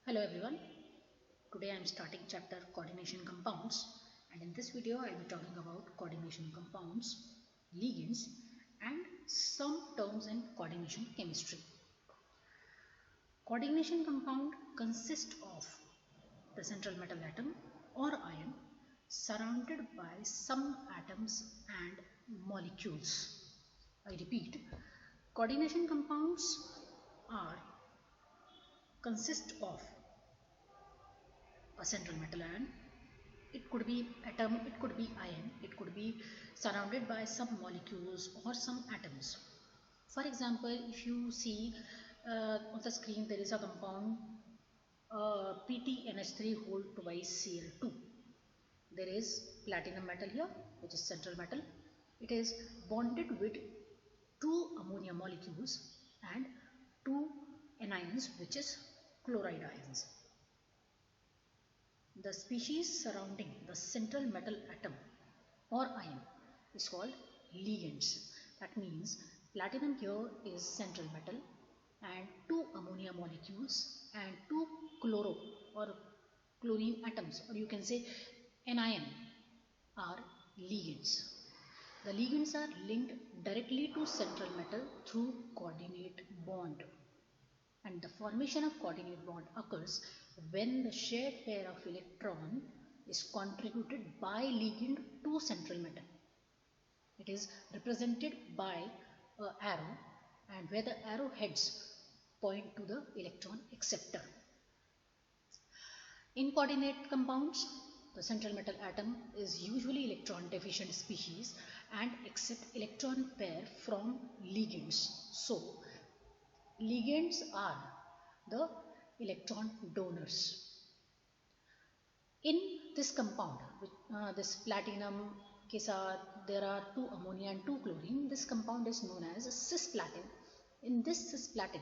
Hello everyone. Today I am starting chapter coordination compounds, and in this video I will be talking about coordination compounds, ligands and some terms in coordination chemistry. Coordination compound consists of the central metal atom or ion surrounded by some atoms and molecules. I repeat, coordination compounds are consist of a central metal ion. It could be atom, it could be ion, it could be surrounded by some molecules or some atoms. For example, if you see on the screen there is a compound PTNH3 whole twice Cl2. There is platinum metal here, which is central metal. It is bonded with two ammonia molecules and two anions, which is chloride ions. The species surrounding the central metal atom or ion is called ligands. That means platinum here is central metal and two ammonia molecules and two chloro or chlorine atoms, or you can say anion, are ligands. The ligands are linked directly to central metal through coordinate bond, and the formation of coordinate bond occurs when the shared pair of electron is contributed by ligand to central metal. It is represented by an arrow, and where the arrow heads point to the electron acceptor. In coordinate compounds, the central metal atom is usually electron deficient species and accept electron pair from ligands. So ligands are the electron donors. In this compound, this platinum के साथ there are two ammonia and two chlorine. This compound is known as cisplatin. In this cisplatin,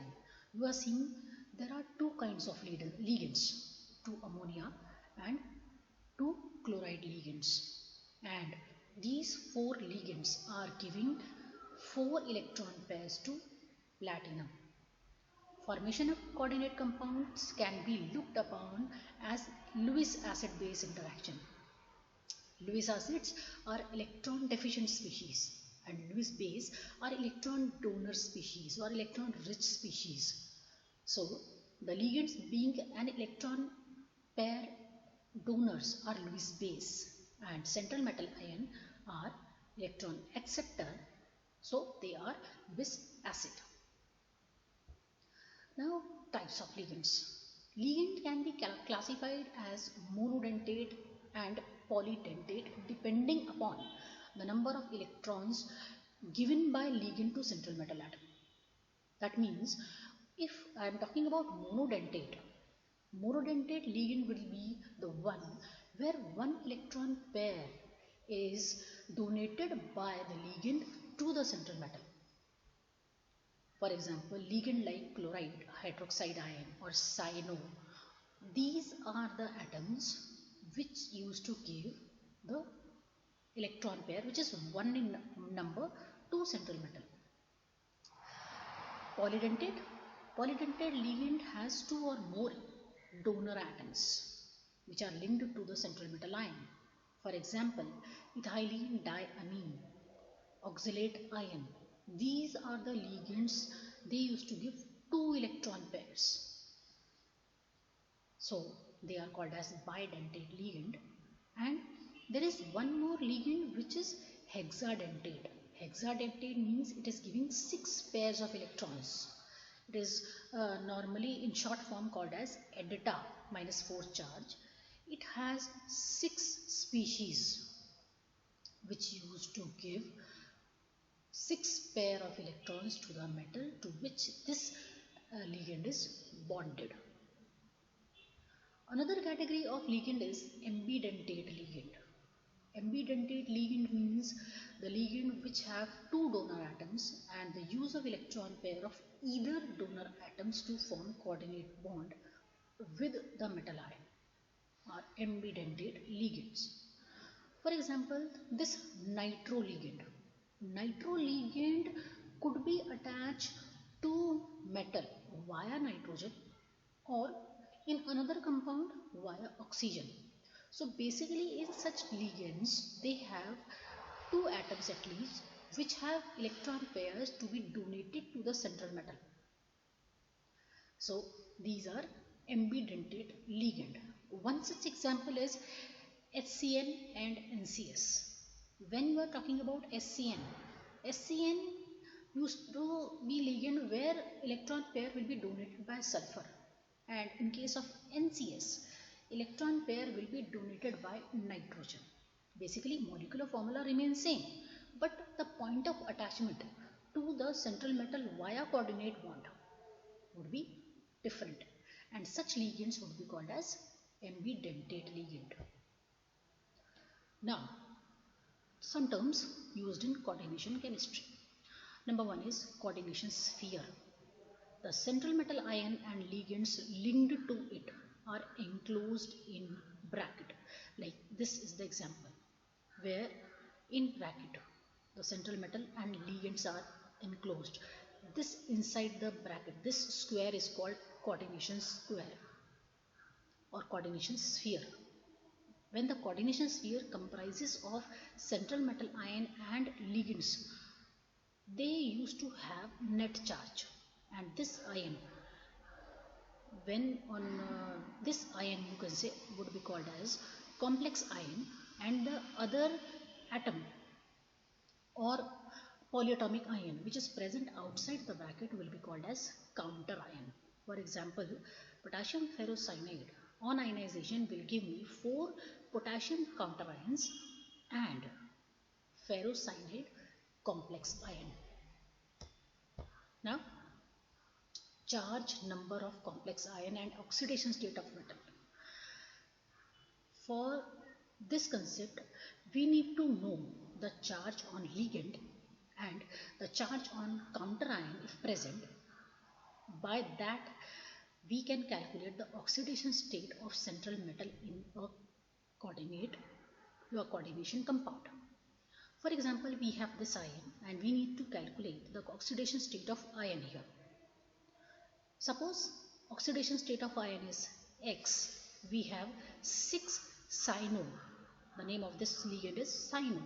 you are seeing there are two kinds of ligands, two ammonia and two chloride ligands, and these four ligands are giving four electron pairs to platinum. Formation of coordinate compounds can be looked upon as Lewis acid-base interaction. Lewis acids are electron deficient species and Lewis base are electron donor species or electron rich species. So the ligands being an electron pair donors are Lewis base and central metal ion are electron acceptor, so they are Lewis acid. Now, types of ligands. Ligand can be classified as monodentate and polydentate depending upon the number of electrons given by ligand to central metal atom. That means if I am talking about monodentate ligand will be the one where one electron pair is donated by the ligand to the central metal. For example, ligand like chloride, hydroxide ion or cyano, these are the atoms which used to give the electron pair, which is 1 in number, to central metal. Polydentate ligand has two or more donor atoms which are linked to the central metal ion. For example, ethylene diamine, oxalate ion. These are the ligands they used to give two electron pairs. So they are called as bidentate ligand. And there is one more ligand which is hexadentate. Hexadentate means it is giving 6 pairs of electrons. It is normally in short form called as EDTA -4 charge. It has 6 species which used to give 6 pair of electrons to the metal to which this ligand is bonded. Another category of ligand is ambidentate ligand. Ambidentate ligand means the ligand which have two donor atoms and the use of electron pair of either donor atoms to form coordinate bond with the metal ion are ambidentate ligands. For example, this nitro ligand. Nitro ligand could be attached to metal via nitrogen, or in another compound via oxygen. So basically in such ligands they have two atoms at least which have electron pairs to be donated to the central metal. So these are ambidentate ligand. One such example is HCN and NCS. When you are talking about SCN used to be ligand where electron pair will be donated by sulfur, and in case of NCS, electron pair will be donated by nitrogen. Basically molecular formula remains same, but the point of attachment to the central metal via coordinate bond would be different, and such ligands would be called as ambidentate ligand. Now some terms used in coordination chemistry. Number one is coordination sphere. The central metal ion and ligands linked to it are enclosed in bracket. Like this is the example where in bracket the central metal and ligands are enclosed. This inside the bracket, this square is called coordination square or coordination sphere. When the coordination sphere comprises of central metal ion and ligands, they used to have net charge, and this ion, when on this ion you can say would be called as complex ion, and the other atom or polyatomic ion which is present outside the bracket will be called as counter ion. For example, potassium ferrocyanide on ionization will give me 4 potassium counter ions and ferrocyanide complex ion. Now charge, number of complex ion and oxidation state of metal. For this concept we need to know the charge on ligand and the charge on counter ion if present. By that we can calculate the oxidation state of central metal in a coordination compound. For example, we have this ion and we need to calculate the oxidation state of ion here. Suppose oxidation state of ion is X. We have 6 cyano. The name of this ligand is cyano.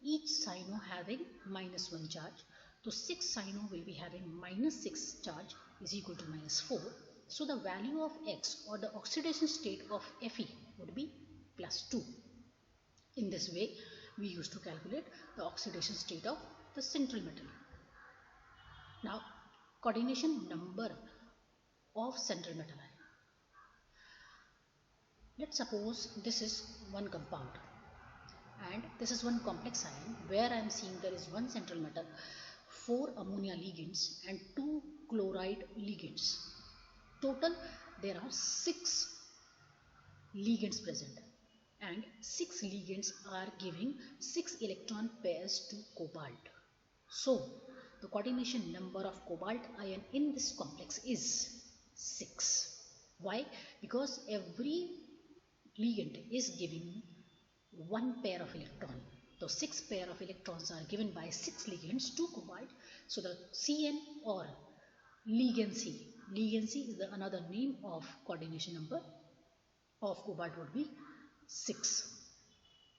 Each cyano having -1 charge. So 6 cyano will be having -6 charge is equal to -4. So the value of X or the oxidation state of Fe would be +2. In this way we used to calculate the oxidation state of the central metal. Now coordination number of central metal ion. Let's suppose this is one compound and this is one complex ion where I am seeing there is one central metal, 4 ammonia ligands and 2 chloride ligands. Total there are 6 ligands present, and 6 ligands are giving 6 electron pairs to cobalt. So the coordination number of cobalt ion in this complex is 6. Why? Because every ligand is giving 1 pair of electron. So 6 pair of electrons are given by 6 ligands to cobalt. So the Cn or ligancy is the another name of coordination number of cobalt would be 6.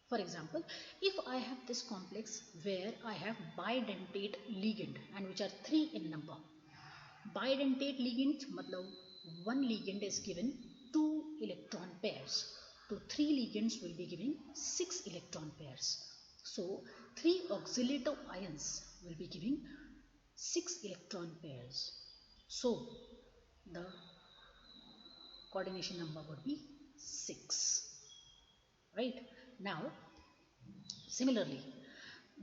For example, if I have this complex where I have bidentate ligand and which are 3 in number. Bidentate ligand matlab one ligand is given 2 electron pairs. So 3 ligands will be giving 6 electron pairs. So 3 auxiliative ions will be giving 6 electron pairs. So the coordination number would be 6. Right? Now similarly,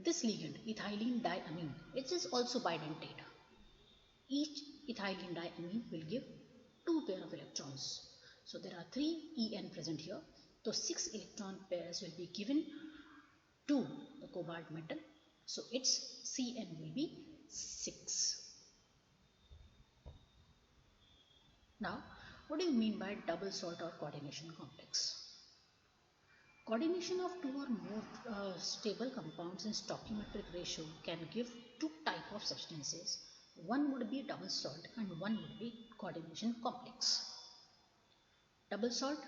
this ligand ethylene diamine, it is also bidentate. Each ethylene diamine will give 2 pair of electrons. So there are 3 En present here. So 6 electron pairs will be given to the cobalt metal. So its Cn will be 6. Now what do you mean by double salt or coordination complex? Coordination of 2 or more stable compounds in stoichiometric ratio can give 2 types of substances. One would be double salt and one would be coordination complex. double salt,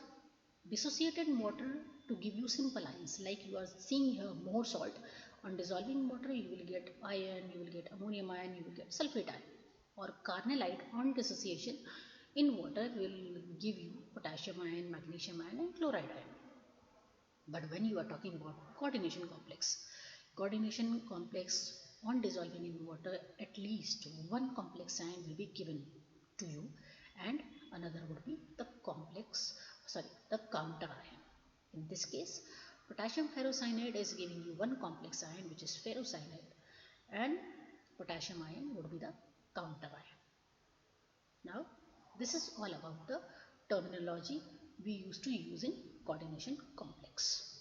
dissociated water to give you simple ions. Like you are seeing here more salt. On dissolving water you will get iron, you will get ammonium ion, you will get sulfate ion. Or carnallite on dissociation in water will give you potassium ion, magnesium ion and chloride ion. But when you are talking about coordination complex on dissolving in water, at least one complex ion will be given to you and another would be the counter ion. In this case, potassium ferrocyanide is giving you one complex ion, which is ferrocyanide, and potassium ion would be the counter ion. Now, this is all about the terminology we used to use in coordination complex.